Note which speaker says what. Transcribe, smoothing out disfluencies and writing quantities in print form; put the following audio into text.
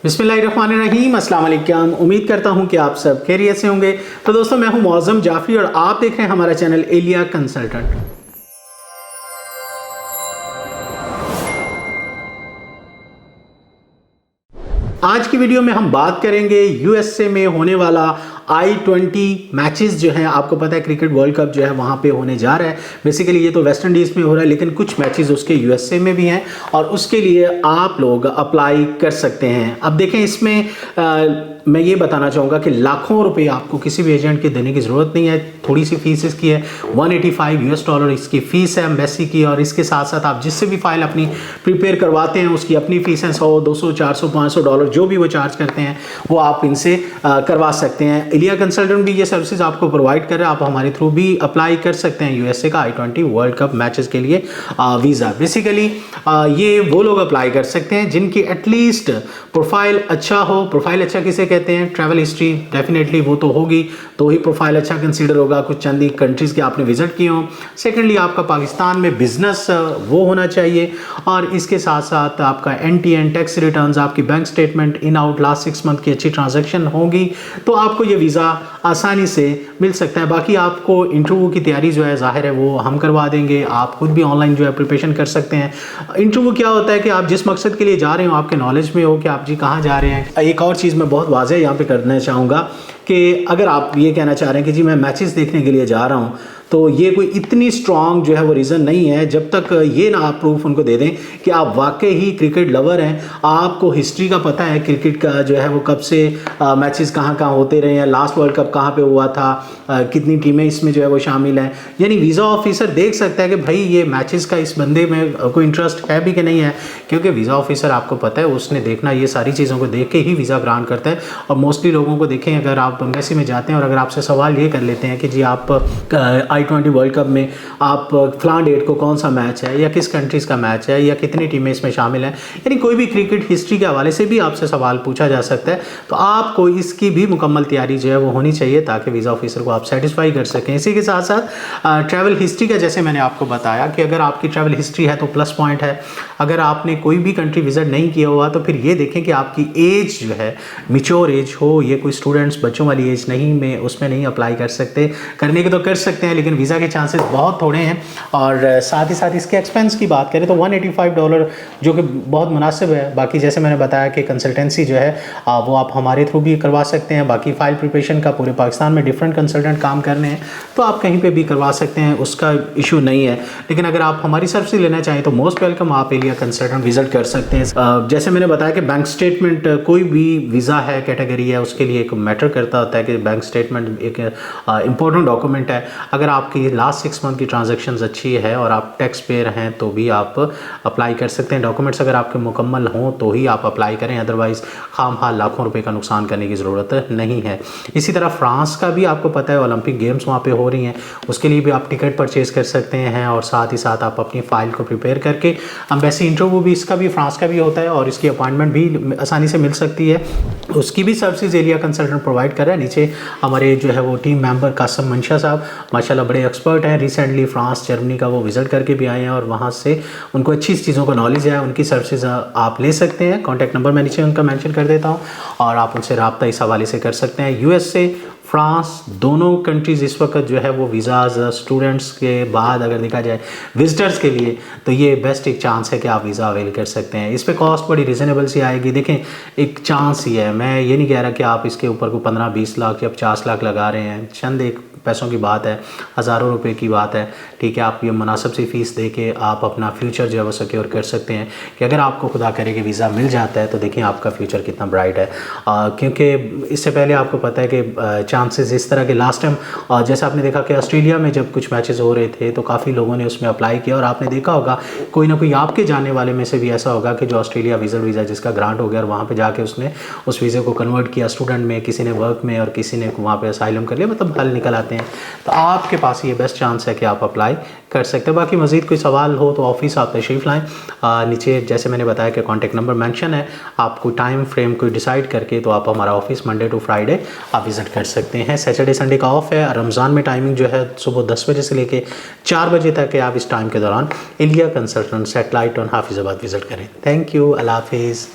Speaker 1: बिस्मिल्लाहिर्रहमानिर्रहीम, अस्सलाम वालेकुम। उम्मीद करता हूं कि आप सब खैरियत से होंगे। तो दोस्तों, मैं हूं मौज़म जाफरी और आप देख रहे हैं हमारा चैनल एलिया कंसल्टेंट। आज की वीडियो में हम बात करेंगे यूएसए में होने वाला I-20 मैचेस जो हैं। आपको पता है क्रिकेट वर्ल्ड कप जो है वहाँ पे होने जा रहा है। बेसिकली ये तो वेस्ट इंडीज़ में हो रहा है, लेकिन कुछ मैचेस उसके यूएसए में भी हैं और उसके लिए आप लोग अप्लाई कर सकते हैं। अब देखें, इसमें मैं ये बताना चाहूँगा कि लाखों रुपए आपको किसी भी एजेंट के देने की ज़रूरत नहीं है। थोड़ी सी फीस इसकी है, $185 इसकी फ़ीस है मेसी की, और इसके साथ साथ आप जिससे भी फाइल अपनी प्रिपेयर करवाते हैं उसकी अपनी फ़ीस है। $100, $200, $400, $500 जो भी वो चार्ज करते हैं वो आप इनसे करवा सकते हैं। एलिया कंसल्टेंट भी ये सर्विसेज आपको प्रोवाइड कर रहे हैं। आप हमारे थ्रू भी अप्लाई कर सकते हैं यूएसए का I-20 वर्ल्ड कप मैचेस के लिए वीज़ा। बेसिकली ये वो लोग अप्लाई कर सकते हैं जिनकी एटलीस्ट प्रोफाइल अच्छा हो। प्रोफाइल अच्छा किसे कहते हैं? ट्रैवल हिस्ट्री डेफिनेटली वो तो होगी, तो ही प्रोफाइल अच्छा कंसीडर होगा। कुछ चंद ही कंट्रीज़ के आपने विजिट किए हों। सेकेंडली, आपका पाकिस्तान में बिजनेस वो होना चाहिए, और इसके साथ साथ आपका NTN टैक्स रिटर्न्स, आपकी bank statement in out last 6 month की अच्छी ट्रांजैक्शन होगी, तो आपको ये वीज़ा आसानी से मिल सकता है। बाकी आपको इंटरव्यू की तैयारी जो है ज़ाहिर है वो हम करवा देंगे। आप खुद भी ऑनलाइन जो है प्रिपरेशन कर सकते हैं। इंटरव्यू क्या होता है कि आप जिस मकसद के लिए जा रहे हो आपके नॉलेज में हो कि आप जी कहाँ जा रहे हैं। एक और चीज़ मैं बहुत वाज़ेह यहाँ पे करना चाहूँगा कि अगर आप ये कहना चाह रहे हैं कि जी मैं मैचेस देखने के लिए जा रहा हूँ, तो ये कोई इतनी स्ट्रॉन्ग जो है वो रीज़न नहीं है जब तक ये ना आप प्रूफ उनको दे दें कि आप वाकई ही क्रिकेट लवर हैं। आपको हिस्ट्री का पता है क्रिकेट का जो है वो कब से मैचेस कहाँ कहाँ होते रहे हैं, लास्ट वर्ल्ड कप कहाँ पे हुआ था, कितनी टीमें इसमें जो है वो शामिल हैं। यानी वीज़ा ऑफिसर देख सकता है कि भाई ये मैचेस का इस बंदे में कोई इंटरेस्ट है भी कि नहीं है, क्योंकि वीज़ा ऑफिसर आपको पता है उसने देखना ये सारी चीज़ों को देख के ही वीज़ा ग्रांट करता है। और मोस्टली लोगों को देखें, अगर आप एम्बेसी में जाते हैं और अगर आपसे सवाल ये कर लेते हैं कि जी आप I-20 वर्ल्ड कप में आप फलां डेट को कौन सा मैच है या किस कंट्रीज़ का मैच है या कितनी टीमें इसमें शामिल हैं, यानी कोई भी क्रिकेट हिस्ट्री के हवाले से भी आपसे सवाल पूछा जा सकता है। तो आपको इसकी भी मुकम्मल तैयारी जो है वो होनी चाहिए ताकि वीज़ा ऑफिसर को आप सेटिस्फाई कर सकें। इसी के साथ साथ ट्रैवल हिस्ट्री का, जैसे मैंने आपको बताया कि अगर आपकी ट्रैवल हिस्ट्री है तो प्लस पॉइंट है। अगर आपने कोई भी कंट्री विजिट नहीं किया हुआ तो फिर ये देखें कि आपकी एज जो है मिच्योर एज हो। ये कोई स्टूडेंट्स बच्चों वाली एज नहीं, में उसमें नहीं अप्लाई कर सकते। करने के तो कर सकते हैं, लेकिन वीज़ा के चांसेस बहुत थोड़े हैं। और साथ ही साथ इसके एक्सपेंस की बात करें तो $185 जो कि बहुत मुनासिब है। बाकी जैसे मैंने बताया कि कंसल्टेंसी जो है वो आप हमारे थ्रू भी करवा सकते हैं। बाकी फ़ाइल प्रिपरेशन का पूरे पाकिस्तान में डिफरेंट कंसल्टेंट काम कर रहे हैं, तो आप कहीं पे भी करवा सकते हैं, उसका इशू नहीं है। लेकिन अगर आप हमारी सर्विस लेना चाहें तो मोस्ट वेलकम, आप एलिया कंसल्टेंट विजिट कर सकते हैं। जैसे मैंने बताया कि बैंक स्टेटमेंट कोई भी वीज़ा है, कैटेगरी है, उसके लिए एक मैटर करता होता है कि बैंक स्टेटमेंट एक इंपॉर्टेंट डॉक्यूमेंट है। अगर आपकी लास्ट 6 मंथ की ट्रांजैक्शंस अच्छी है और आप टैक्स पेयर हैं तो भी आप अप्लाई कर सकते हैं। डॉक्यूमेंट्स अगर आपके मुकम्मल हों तो ही आप अप्लाई करें, अदरवाइज़ खामखा लाखों रुपए का नुकसान करने की ज़रूरत नहीं है। इसी तरह फ्रांस का भी आपको पता है ओलंपिक गेम्स वहाँ पे हो रही हैं, उसके लिए भी आप टिकट परचेज़ कर सकते हैं, और साथ ही साथ आप अपनी फ़ाइल को प्रिपेयर करके एम्बेसी इंटरव्यू भी, इसका भी फ्रांस का भी होता है और इसकी अपॉइंटमेंट भी आसानी से मिल सकती है। उसकी भी सर्विसेज एलिया कंसल्टेंट प्रोवाइड कर रहा है। नीचे हमारे जो है वो टीम मेंबर कासम मंशा साहब माशाल्लाह बड़े एक्सपर्ट हैं। रिसेंटली फ्रांस, जर्मनी का वो विजिट करके भी आए हैं और वहाँ से उनको अच्छी चीज़ों का नॉलेज है। उनकी सर्विसेज आप ले सकते हैं। कॉन्टैक्ट नंबर मैं नीचे उनका मेंशन कर देता हूँ और आप उनसे रब्ता इस हवाले से कर सकते हैं। यूएसए, फ्रांस, दोनों कंट्रीज़ इस वक्त जो है वो वीज़ाज़ स्टूडेंट्स के बाद अगर देखा जाए विजिटर्स के लिए तो ये बेस्ट एक चांस है कि आप वीज़ा अवेल कर सकते हैं। इस पे कॉस्ट बड़ी रिजनेबल सी आएगी। देखें, एक चांस ही है, मैं ये नहीं कह रहा कि आप इसके ऊपर को 15-20 लाख या 50 लाख लगा रहे हैं। चंद एक पैसों की बात है, हज़ारों रुपए की बात है, ठीक है। आप ये मुनासिब सी फ़ीस दे के आप अपना फ्यूचर जो है वो सिक्योर कर सकते हैं कि अगर आपको खुदा करे कि वीज़ा मिल जाता है तो देखिए आपका फ्यूचर कितना ब्राइट है। क्योंकि इससे पहले आपको पता है कि चांसेस इस तरह के लास्ट टाइम जैसे आपने देखा कि ऑस्ट्रेलिया में जब कुछ मैचेस हो रहे थे तो काफ़ी लोगों ने उसमें अप्लाई किया, और आपने देखा होगा कोई ना कोई आपके जाने वाले में से भी ऐसा होगा कि जो ऑस्ट्रेलिया वीज़ा जिसका ग्रांट हो गया और वहाँ पे जाके उसने उस वीज़े को कन्वर्ट किया स्टूडेंट में, किसी ने वर्क में और किसी ने वहाँ पे असाइलम कर लिया, मतलब हल निकल आते हैं। तो आपके पास ये बेस्ट चांस है कि आप अप्लाई कर सकते हैं। बाकी मज़ीद कोई सवाल हो तो ऑफिस आप तशरीफ़ लाएँ। नीचे जैसे मैंने बताया कि कॉन्टैक्ट नंबर मेंशन है। आपको टाइम फ्रेम कोई डिसाइड करके तो आप हमारा ऑफिस मंडे टू फ्राइडे आप विज़िट कर सकते हैं। सैटरडे संडे का ऑफ है। रमज़ान में टाइमिंग जो है सुबह 10 बजे से लेके 4 बजे तक है। आप इस टाइम के दौरान एलिया consultant satellite on Hafizabad visit करें। थैंक यू, अल्लाह हाफिज़।